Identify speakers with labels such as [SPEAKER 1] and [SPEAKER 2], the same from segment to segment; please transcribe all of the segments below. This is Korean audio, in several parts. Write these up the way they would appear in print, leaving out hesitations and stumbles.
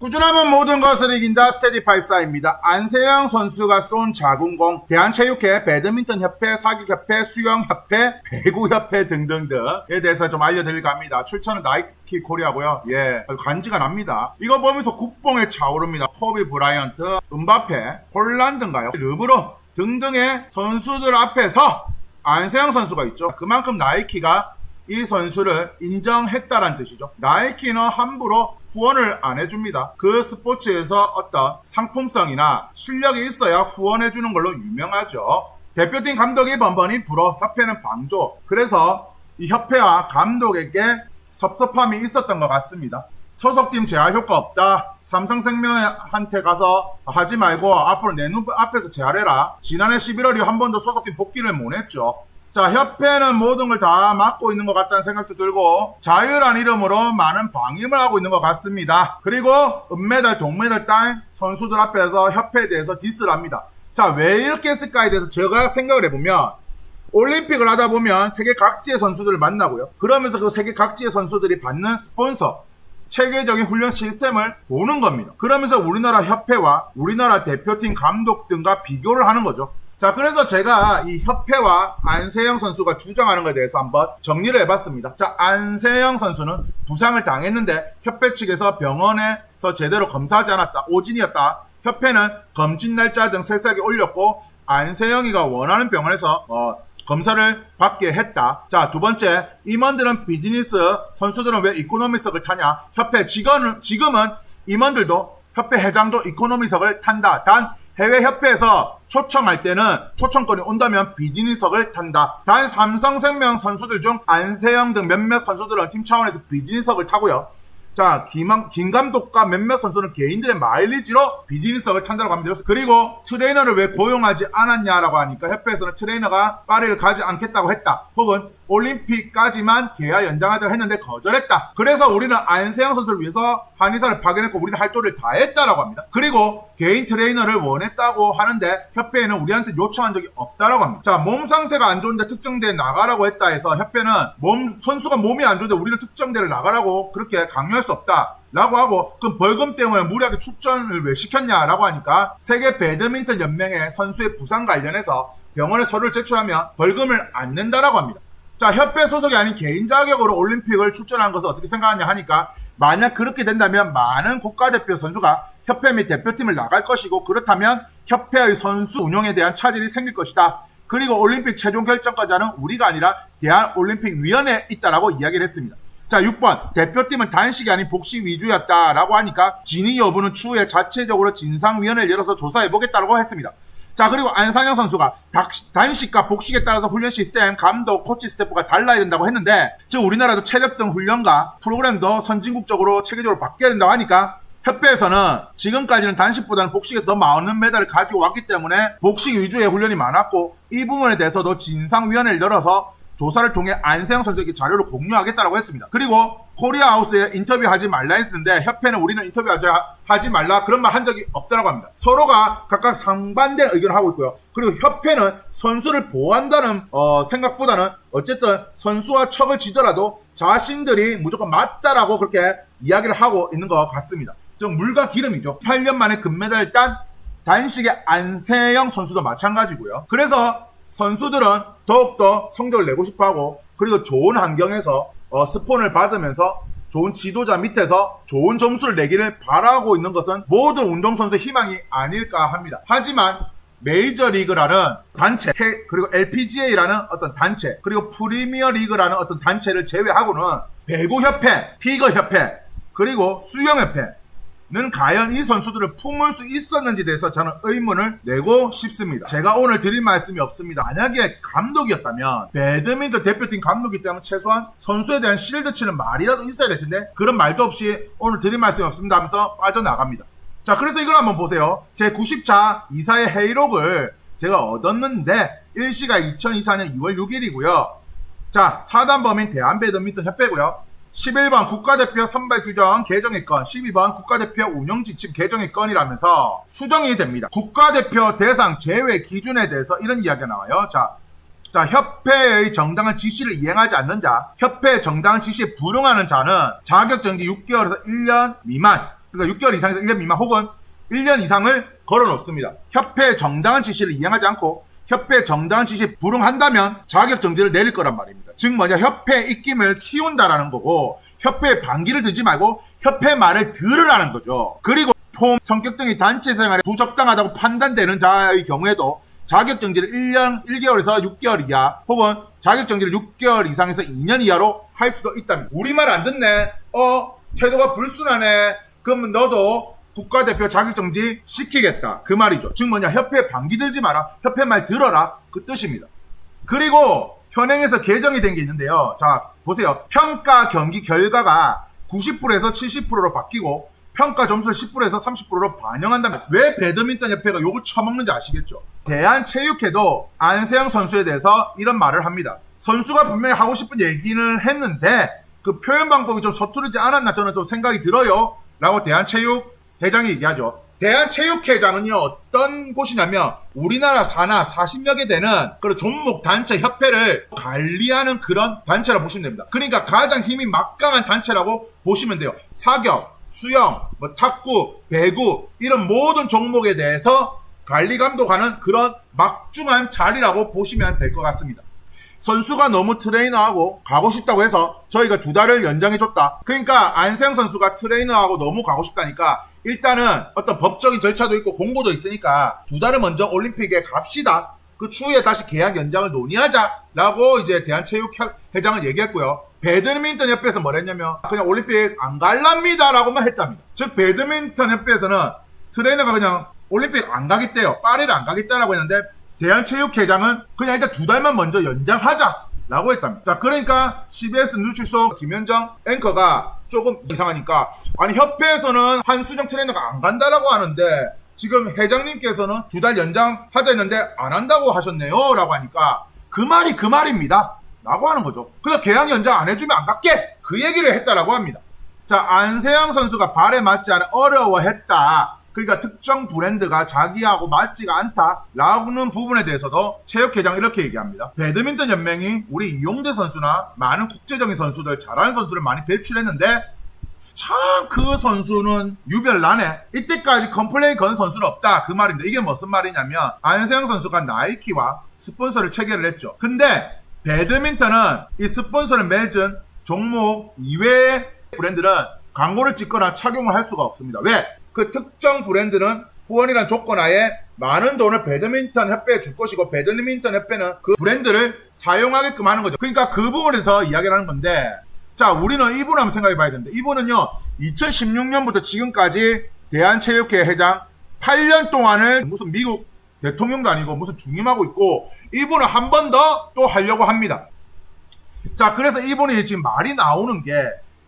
[SPEAKER 1] 꾸준함은 모든 것을 이긴다. 스테디84입니다. 안세영 선수가 쏜 자궁공, 대한체육회, 배드민턴협회, 사격협회, 수영협회, 배구협회 등등등에 대해서 좀 알려드릴까 합니다. 출처는 나이키 코리아고요. 예, 간지가 납니다. 이거 보면서 국뽕에 차오릅니다. 코비 브라이언트, 음바페, 홀란드인가요? 르브론 등등의 선수들 앞에서 안세영 선수가 있죠. 그만큼 나이키가 이 선수를 인정했다란 뜻이죠. 나이키는 함부로 후원을 안 해줍니다. 그 스포츠에서 어떤 상품성이나 실력이 있어야 후원해주는 걸로 유명하죠. 대표팀 감독이 번번이 불어, 협회는 방조. 그래서 이 협회와 감독에게 섭섭함이 있었던 것 같습니다. 소속팀 재활 효과 없다. 삼성생명한테 가서 하지 말고 앞으로 내 눈 앞에서 재활해라. 지난해 11월이 한 번도 소속팀 복귀를 못했죠. 자, 협회는 모든 걸 다 맡고 있는 것 같다는 생각도 들고 자유란 이름으로 많은 방임을 하고 있는 것 같습니다. 그리고 은메달, 동메달 딴 선수들 앞에서 협회에 대해서 디스를 합니다. 자, 왜 이렇게 했을까에 대해서 제가 생각을 해보면 올림픽을 하다 보면 세계 각지의 선수들을 만나고요. 그러면서 그 세계 각지의 선수들이 받는 스폰서, 체계적인 훈련 시스템을 보는 겁니다. 그러면서 우리나라 협회와 우리나라 대표팀 감독 등과 비교를 하는 거죠. 자, 그래서 제가 이 협회와 안세영 선수가 주장하는 것에 대해서 한번 정리를 해봤습니다. 자, 안세영 선수는 부상을 당했는데 협회 측에서 병원에서 제대로 검사하지 않았다. 오진이었다. 협회는 검진 날짜 등 세세하게 올렸고 안세영이가 원하는 병원에서 검사를 받게 했다. 자, 두 번째, 임원들은 비즈니스, 선수들은 왜 이코노미석을 타냐? 협회 지금은 임원들도 협회 회장도 이코노미석을 탄다. 단 해외 협회에서 초청할 때는 초청권이 온다면 비즈니스석을 탄다. 단 삼성생명 선수들 중 안세영 등 몇몇 선수들은 팀 차원에서 비즈니스석을 타고요. 자, 김 감독과 몇몇 선수는 개인들의 마일리지로 비즈니스석을 탄다고 합니다. 그리고 트레이너를 왜 고용하지 않았냐라고 하니까 협회에서는 트레이너가 파리를 가지 않겠다고 했다. 혹은 올림픽까지만 계약 연장하자고 했는데 거절했다. 그래서 우리는 안세영 선수를 위해서 한의사를 파견했고 우리는 할 도리를 다 했다라고 합니다. 그리고 개인 트레이너를 원했다고 하는데 협회에는 우리한테 요청한 적이 없다라고 합니다. 자, 몸 상태가 안 좋은데 특정대에 나가라고 했다 해서 협회는 선수가 몸이 안 좋은데 우리는 특정대를 나가라고 그렇게 강요할 수 없다 라고 하고, 그럼 벌금 때문에 무리하게 출전을 왜 시켰냐라고 하니까 세계 배드민턴 연맹의 선수의 부상 관련해서 병원에 서류를 제출하면 벌금을 안 낸다라고 합니다. 자, 협회 소속이 아닌 개인 자격으로 올림픽을 출전한 것을 어떻게 생각하냐 하니까 만약 그렇게 된다면 많은 국가대표 선수가 협회 및 대표팀을 나갈 것이고 그렇다면 협회의 선수 운영에 대한 차질이 생길 것이다. 그리고 올림픽 최종 결정까지 하는 우리가 아니라 대한올림픽위원회에 있다라고 이야기를 했습니다. 자, 6번 대표팀은 단식이 아닌 복식 위주였다라고 하니까 진위 여부는 추후에 자체적으로 진상위원회를 열어서 조사해보겠다고 했습니다. 자, 그리고 안상영 선수가 단식과 복식에 따라서 훈련 시스템, 감독, 코치 스태프가 달라야 된다고 했는데 즉 우리나라도 체력 등 훈련과 프로그램도 선진국적으로 체계적으로 바뀌어야 된다고 하니까 협회에서는 지금까지는 단식보다는 복식에서 더 많은 메달을 가지고 왔기 때문에 복식 위주의 훈련이 많았고 이 부분에 대해서도 진상위원회를 열어서 조사를 통해 안세영 선수에게 자료를 공유하겠다고 했습니다. 그리고 코리아하우스에 인터뷰하지 말라 했는데 협회는 우리는 인터뷰하지 말라 그런 말 한 적이 없다고 합니다. 서로가 각각 상반된 의견을 하고 있고요. 그리고 협회는 선수를 보호한다는 생각보다는 어쨌든 선수와 척을 지더라도 자신들이 무조건 맞다라고 그렇게 이야기를 하고 있는 것 같습니다. 좀 물과 기름이죠. 8년 만에 금메달을 딴 단식의 안세영 선수도 마찬가지고요. 그래서 선수들은 더욱더 성적을 내고 싶어하고 그리고 좋은 환경에서 스폰을 받으면서 좋은 지도자 밑에서 좋은 점수를 내기를 바라고 있는 것은 모든 운동선수의 희망이 아닐까 합니다. 하지만 메이저리그라는 단체 그리고 LPGA라는 어떤 단체 그리고 프리미어리그라는 어떤 단체를 제외하고는 배구협회, 피거협회 그리고 수영협회 는 과연 이 선수들을 품을 수 있었는지에 대해서 저는 의문을 내고 싶습니다. 제가 오늘 드릴 말씀이 없습니다. 만약에 감독이었다면 배드민턴 대표팀 감독이기 때문에 최소한 선수에 대한 실드 치는 말이라도 있어야 될 텐데 그런 말도 없이 오늘 드릴 말씀이 없습니다 하면서 빠져나갑니다. 자, 그래서 이걸 한번 보세요. 제 90차 이사의 회의록을 제가 얻었는데 일시가 2024년 2월 6일이고요. 자, 사단법인 대한배드민턴협회고요. 11번 국가대표 선발 규정 개정의 건, 12번 국가대표 운영지침 개정의 건이라면서 수정이 됩니다. 국가대표 대상 제외 기준에 대해서 이런 이야기가 나와요. 자, 협회의 정당한 지시를 이행하지 않는 자, 협회의 정당한 지시에 불응하는 자는 자격정지 6개월에서 1년 미만, 그러니까 6개월 이상에서 1년 미만 혹은 1년 이상을 걸어놓습니다. 협회 정당한 지시를 이행하지 않고 협회 정당한 지시에 불응한다면 자격정지를 내릴 거란 말입니다. 즉 뭐냐, 협회 입김을 키운다라는 거고, 협회에 반기를 들지 말고 협회 말을 들으라는 거죠. 그리고 폼, 성격 등의 단체 생활에 부적당하다고 판단되는 자의 경우에도 자격정지를 1개월에서 6개월 이하 혹은 자격정지를 6개월 이상에서 2년 이하로 할 수도 있답니다. 우리말 안 듣네? 태도가 불순하네? 그러면 너도 국가대표 자격정지 시키겠다. 그 말이죠. 즉 뭐냐, 협회에 반기 들지 마라. 협회 말 들어라. 그 뜻입니다. 그리고 현행에서 개정이 된 게 있는데요. 자, 보세요. 평가 경기 결과가 90%에서 70%로 바뀌고 평가 점수를 10%에서 30%로 반영한다면 왜 배드민턴 협회가 욕을 처먹는지 아시겠죠? 대한체육회도 안세영 선수에 대해서 이런 말을 합니다. 선수가 분명히 하고 싶은 얘기는 했는데 그 표현 방법이 좀 서투르지 않았나 저는 좀 생각이 들어요. 라고 대한체육회장이 얘기하죠. 대한체육회장은요, 어떤 곳이냐면 우리나라 산하 40여 개 되는 그런 종목 단체 협회를 관리하는 그런 단체라고 보시면 됩니다. 그러니까 가장 힘이 막강한 단체라고 보시면 돼요. 사격, 수영, 탁구, 배구 이런 모든 종목에 대해서 관리 감독하는 그런 막중한 자리라고 보시면 될 것 같습니다. 선수가 너무 트레이너하고 가고 싶다고 해서 저희가 2달을 연장해줬다. 그러니까 안세영 선수가 트레이너하고 너무 가고 싶다니까 일단은 어떤 법적인 절차도 있고 공고도 있으니까 2달을 먼저 올림픽에 갑시다. 그 추후에 다시 계약 연장을 논의하자라고 이제 대한체육회장은 얘기했고요. 배드민턴 협회에서 뭘 했냐면 그냥 올림픽 안 갈랍니다라고만 했답니다. 즉 배드민턴 협회에서는 트레이너가 그냥 올림픽 안 가겠대요. 파리를 안 가겠다라고 했는데 대한체육회장은 그냥 일단 2달만 먼저 연장하자라고 했답니다. 자, 그러니까 CBS 누출소 김현정 앵커가 조금 이상하니까 아니 협회에서는 한수정 트레이너가 안 간다라고 하는데 지금 회장님께서는 2달 연장하자 했는데 안 한다고 하셨네요 라고 하니까 그 말이 그 말입니다 라고 하는 거죠. 그래서 계약 연장 안 해주면 안 갈게 그 얘기를 했다라고 합니다. 자, 안세영 선수가 발에 맞지 않아 어려워했다. 그러니까 특정 브랜드가 자기하고 맞지가 않다라는 부분에 대해서도 체육회장 이렇게 얘기합니다. 배드민턴 연맹이 우리 이용대 선수나 많은 국제적인 선수들, 잘하는 선수를 많이 배출했는데 참 그 선수는 유별나네. 이때까지 컴플레인 건 선수는 없다. 그 말인데 이게 무슨 말이냐면 안세영 선수가 나이키와 스폰서를 체결을 했죠. 근데 배드민턴은 이 스폰서를 맺은 종목 이외의 브랜드는 광고를 찍거나 착용을 할 수가 없습니다. 왜? 그 특정 브랜드는 후원이란 조건 하에 많은 돈을 배드민턴 협회에 줄 것이고 배드민턴 협회는 그 브랜드를 사용하게끔 하는 거죠. 그러니까 그 부분에서 이야기를 하는 건데 자, 우리는 이분 한번 생각해 봐야 되는데 이분은요 2016년부터 지금까지 대한체육회 회장 8년 동안을 무슨 미국 대통령도 아니고 무슨 중임하고 있고 이분은 한 번 더 또 하려고 합니다. 자, 그래서 이분이 지금 말이 나오는 게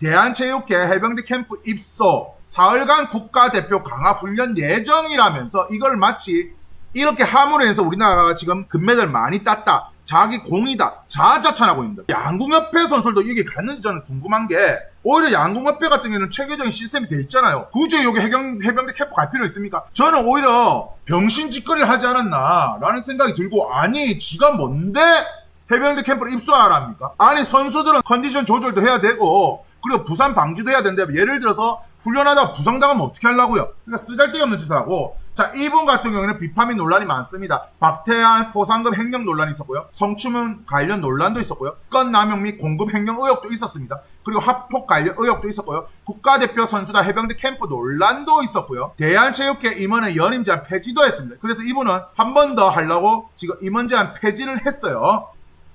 [SPEAKER 1] 대한체육회 해병대 캠프 입소, 사흘간 국가대표 강화 훈련 예정이라면서 이걸 마치 이렇게 함으로 해서 우리나라가 지금 금메달 많이 땄다. 자기 공이다. 자아자찬하고 있습니다. 양궁협회 선수들도 이게 갔는지 저는 궁금한 게 오히려 양궁협회 같은 경우는 체계적인 시스템이 돼 있잖아요. 굳이 여기 해병대 캠프 갈 필요 있습니까? 저는 오히려 병신짓거리를 하지 않았나 라는 생각이 들고 아니 지가 뭔데 해병대 캠프를 입소하랍니까? 아니 선수들은 컨디션 조절도 해야 되고 그리고 부상 방지도 해야 되는데 예를 들어서 훈련하다가 부상당하면 어떻게 하려고요? 그러니까 쓰잘데없는 짓을 하고 자, 이분 같은 경우에는 비파민 논란이 많습니다. 박태환 포상금 횡령 논란이 있었고요. 성추문 관련 논란도 있었고요. 건남용 및 공급 횡령 의혹도 있었습니다. 그리고 합폭 관련 의혹도 있었고요. 국가대표 선수단 해병대 캠프 논란도 있었고요. 대한체육회 임원의 연임 제한 폐지도 했습니다. 그래서 이분은 한 번 더 하려고 지금 임원 제한 폐지를 했어요.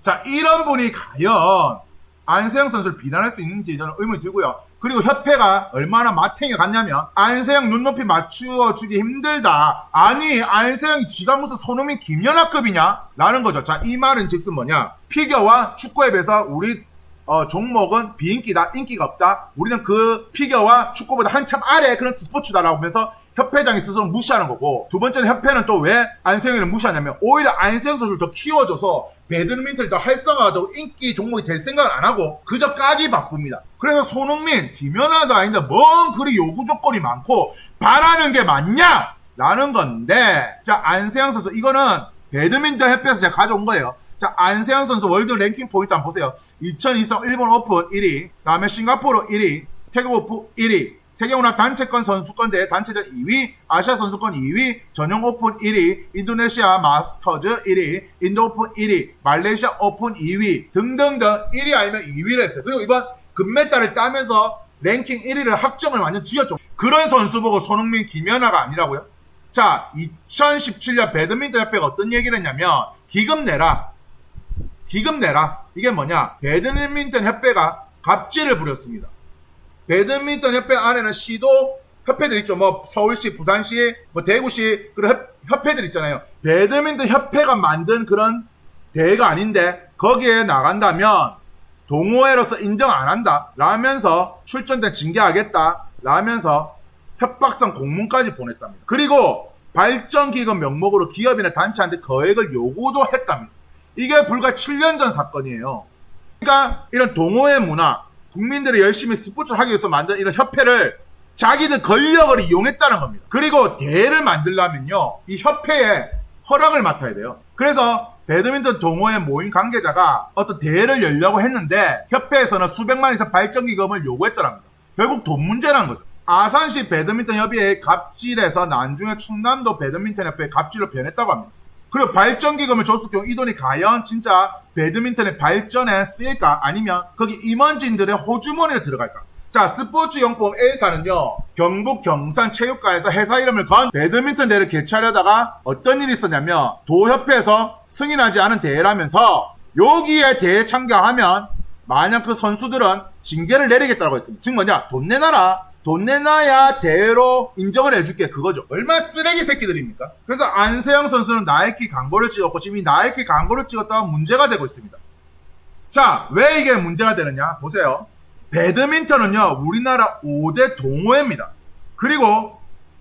[SPEAKER 1] 자, 이런 분이 과연 안세영 선수를 비난할 수 있는지 저는 의문이 들고요. 그리고 협회가 얼마나 마탱이 갔냐면 안세영 눈높이 맞추어주기 힘들다. 아니 안세영이 지가 무슨 손흥민 김연아급이냐? 라는 거죠. 자, 이 말은 즉슨 뭐냐? 피겨와 축구에 비해서 우리 종목은 비인기다. 인기가 없다. 우리는 그 피겨와 축구보다 한참 아래 그런 스포츠다라고 하면서 협회장이 스스로 무시하는 거고 두 번째는 협회는 또 왜 안세영이를 무시하냐면 오히려 안세영 선수를 더 키워줘서 배드민턴을 더 활성화하고 인기 종목이 될 생각을 안 하고 그저 까기 바쁩니다. 그래서 손흥민, 김연아도 아닌데 뭔 그리 요구 조건이 많고 바라는 게 맞냐? 라는 건데 자, 안세영 선수 이거는 배드민턴 협회에서 제가 가져온 거예요. 자, 안세영 선수 월드 랭킹 포인트 한번 보세요. 2023 일본 오픈 1위, 다음에 싱가포르 1위, 태국 오픈 1위, 세계문화 단체권 선수권 대회 단체전 2위, 아시아 선수권 2위, 전용 오픈 1위, 인도네시아 마스터즈 1위, 인도 오픈 1위, 말레이시아 오픈 2위 등등등 1위 아니면 2위를 했어요. 그리고 이번 금메달을 따면서 랭킹 1위를 확정을 완전 지었죠. 그런 선수 보고 손흥민, 김연아가 아니라고요? 자, 2017년 배드민턴 협회가 어떤 얘기를 했냐면 기금 내라. 이게 뭐냐? 배드민턴 협회가 갑질을 부렸습니다. 배드민턴 협회 안에는 시도 협회들 있죠. 뭐 서울시, 부산시, 뭐 대구시 그런 협회들 있잖아요. 배드민턴 협회가 만든 그런 대회가 아닌데 거기에 나간다면 동호회로서 인정 안 한다 라면서 출전된 징계하겠다 라면서 협박성 공문까지 보냈답니다. 그리고 발전기금 명목으로 기업이나 단체한테 거액을 요구도 했답니다. 이게 불과 7년 전 사건이에요. 그러니까 이런 동호회 문화, 국민들이 열심히 스포츠를 하기 위해서 만든 이런 협회를 자기들 권력을 이용했다는 겁니다. 그리고 대회를 만들려면요, 이 협회에 허락을 맡아야 돼요. 그래서 배드민턴 동호회 모임 관계자가 어떤 대회를 열려고 했는데 협회에서는 수백만 이상 발전기금을 요구했더랍니다. 결국 돈 문제라는 거죠. 아산시 배드민턴 협의회의 갑질에서 나중에 충남도 배드민턴 협회의 갑질로 변했다고 합니다. 그리고 발전기금을 줬을 경우 이 돈이 과연 진짜 배드민턴의 발전에 쓰일까 아니면 거기 임원진들의 호주머니에 들어갈까? 자, 스포츠용품 A사는요 경북 경산 체육관에서 회사 이름을 건 배드민턴 대회를 개최하려다가 어떤 일이 있었냐면 도협회에서 승인하지 않은 대회라면서 여기에 대회 참가하면 만약 그 선수들은 징계를 내리겠다고 했습니다. 즉 뭐냐? 돈 내놔라. 돈 내놔야 대회로 인정을 해줄게, 그거죠. 얼마나 쓰레기 새끼들입니까? 그래서 안세영 선수는 나이키 광고를 찍었고 지금 이 나이키 광고를 찍었다가 문제가 되고 있습니다. 자, 왜 이게 문제가 되느냐 보세요. 배드민턴은요 우리나라 5대 동호회입니다. 그리고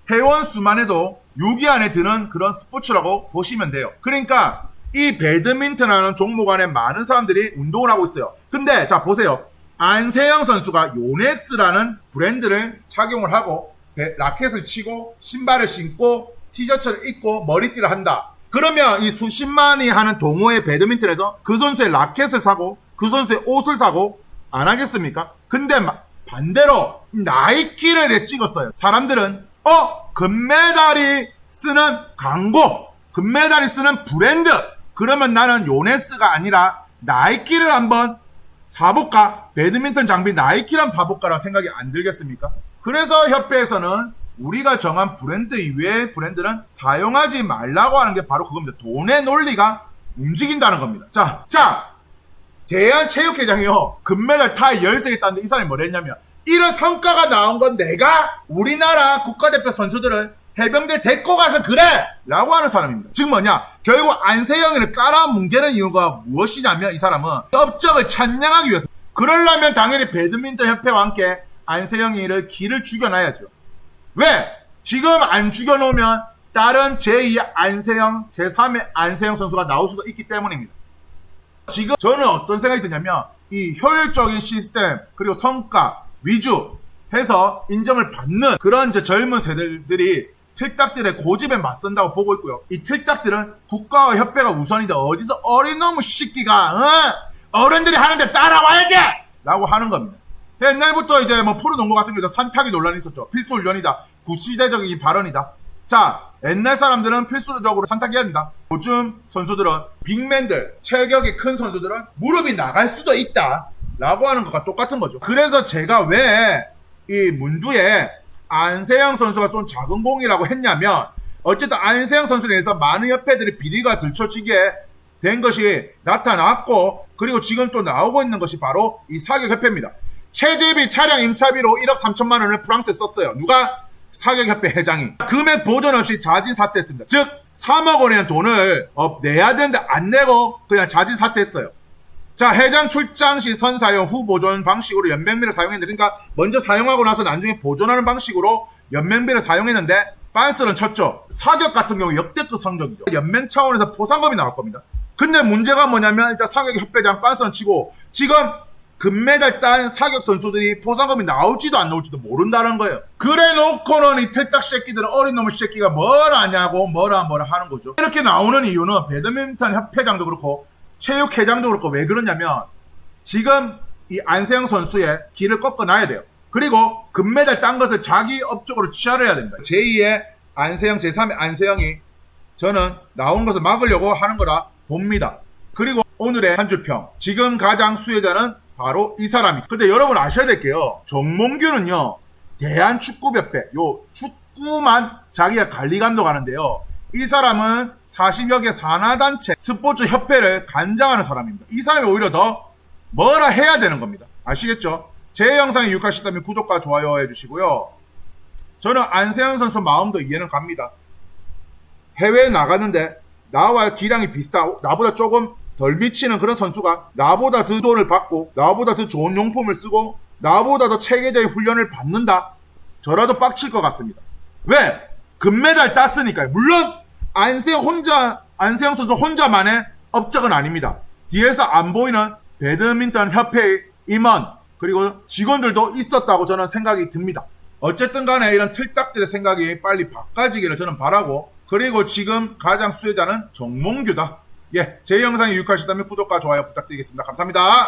[SPEAKER 1] 회원 수만 해도 6위 안에 드는 그런 스포츠라고 보시면 돼요. 그러니까 이 배드민턴이라는 종목 안에 많은 사람들이 운동을 하고 있어요. 근데 자 보세요. 안세영 선수가 요넥스라는 브랜드를 착용을 하고 라켓을 치고 신발을 신고 티셔츠를 입고 머리띠를 한다. 그러면 이 수십만이 하는 동호회 배드민턴에서 그 선수의 라켓을 사고 그 선수의 옷을 사고 안 하겠습니까? 근데 반대로 나이키를 찍었어요. 사람들은 금메달이 쓰는 광고, 금메달이 쓰는 브랜드, 그러면 나는 요넥스가 아니라 나이키를 한번 사볼까? 배드민턴 장비 나이키랑 사볼까라는 생각이 안 들겠습니까? 그래서 협회에서는 우리가 정한 브랜드 이외의 브랜드는 사용하지 말라고 하는 게 바로 그겁니다. 돈의 논리가 움직인다는 겁니다. 자, 대한체육회장이요 금메달 타이 13개 땄는데 이 사람이 뭐라 했냐면 이런 성과가 나온 건 내가 우리나라 국가대표 선수들을 해병대 데리고 가서 그래! 라고 하는 사람입니다. 즉 뭐냐? 결국 안세영이를 깔아뭉개는 이유가 무엇이냐면 이 사람은 업적을 찬양하기 위해서. 그러려면 당연히 배드민턴 협회와 함께 안세영이를 길을 죽여놔야죠. 왜? 지금 안 죽여놓으면 다른 제2의 안세영, 제3의 안세영 선수가 나올 수도 있기 때문입니다. 지금 저는 어떤 생각이 드냐면 이 효율적인 시스템 그리고 성과 위주 해서 인정을 받는 그런 이제 젊은 세대들이 틀딱들의 고집에 맞선다고 보고 있고요. 이 틀딱들은 국가와 협회가 우선인데 어디서 어린 놈의 새끼가 어른들이 하는데 따라와야지! 라고 하는 겁니다. 옛날부터 이제 뭐 프로농구 같은 경우도 산타기 논란이 있었죠. 필수훈련이다. 구시대적인 발언이다. 자, 옛날 사람들은 필수적으로 산타기 해야 된다. 요즘 선수들은 빅맨들, 체격이 큰 선수들은 무릎이 나갈 수도 있다. 라고 하는 것과 똑같은 거죠. 그래서 제가 왜 이 문주에 안세영 선수가 쏜 작은 공이라고 했냐면 어쨌든 안세영 선수에 대해서 많은 협회들이 비리가 들춰지게 된 것이 나타났고 그리고 지금 또 나오고 있는 것이 바로 이 사격협회입니다. 체제비 차량 임차비로 1억 3천만 원을 프랑스에 썼어요. 누가? 사격협회 회장이. 금액 보전 없이 자진 사퇴했습니다. 즉 3억 원이라는 돈을 내야 되는데 안 내고 그냥 자진 사퇴했어요. 자, 회장 출장 시 선사용 후 보존 방식으로 연맹비를 사용했는데 그러니까 먼저 사용하고 나서 나중에 보존하는 방식으로 연맹비를 사용했는데 빤스는 쳤죠. 사격 같은 경우 역대급 성적이죠. 연맹 차원에서 포상금이 나올 겁니다. 근데 문제가 뭐냐면 일단 사격협회장 빤스는 치고 지금 금메달 딴 사격 선수들이 포상금이 나올지도 안 나올지도 모른다는 거예요. 그래 놓고는 이 틀딱 새끼들은 어린 놈의 새끼가 뭘 아냐고 뭐라 하는 거죠. 이렇게 나오는 이유는 배드민턴 협회장도 그렇고 체육회장도 그렇고 왜 그러냐면 지금 이 안세영 선수의 길을 꺾어놔야 돼요. 그리고 금메달 딴 것을 자기 업적으로 취하를 해야 됩니다. 제2의 안세영, 제3의 안세영이 저는 나온 것을 막으려고 하는 거라 봅니다. 그리고 오늘의 한 줄평. 지금 가장 수혜자는 바로 이 사람입니다. 근데 여러분 아셔야 될 게요. 정몽규는요. 대한축구협회, 요 축구만 자기가 관리 감독하는데요. 이 사람은 40여 개 산하단체 스포츠 협회를 관장하는 사람입니다. 이 사람이 오히려 더 뭐라 해야 되는 겁니다. 아시겠죠? 제 영상에 유익하셨다면 구독과 좋아요 해주시고요. 저는 안세영 선수 마음도 이해는 갑니다. 해외에 나가는데 나와 기량이 비슷하고 나보다 조금 덜 미치는 그런 선수가 나보다 더 돈을 받고 나보다 더 좋은 용품을 쓰고 나보다 더 체계적인 훈련을 받는다? 저라도 빡칠 것 같습니다. 왜? 금메달 땄으니까요. 물론 안세영 선수 혼자만의 업적은 아닙니다. 뒤에서 안 보이는 배드민턴 협회의 임원 그리고 직원들도 있었다고 저는 생각이 듭니다. 어쨌든 간에 이런 틀딱들의 생각이 빨리 바꿔지기를 저는 바라고, 그리고 지금 가장 수혜자는 정몽규다. 예, 제 영상이 유익하셨다면 구독과 좋아요 부탁드리겠습니다. 감사합니다.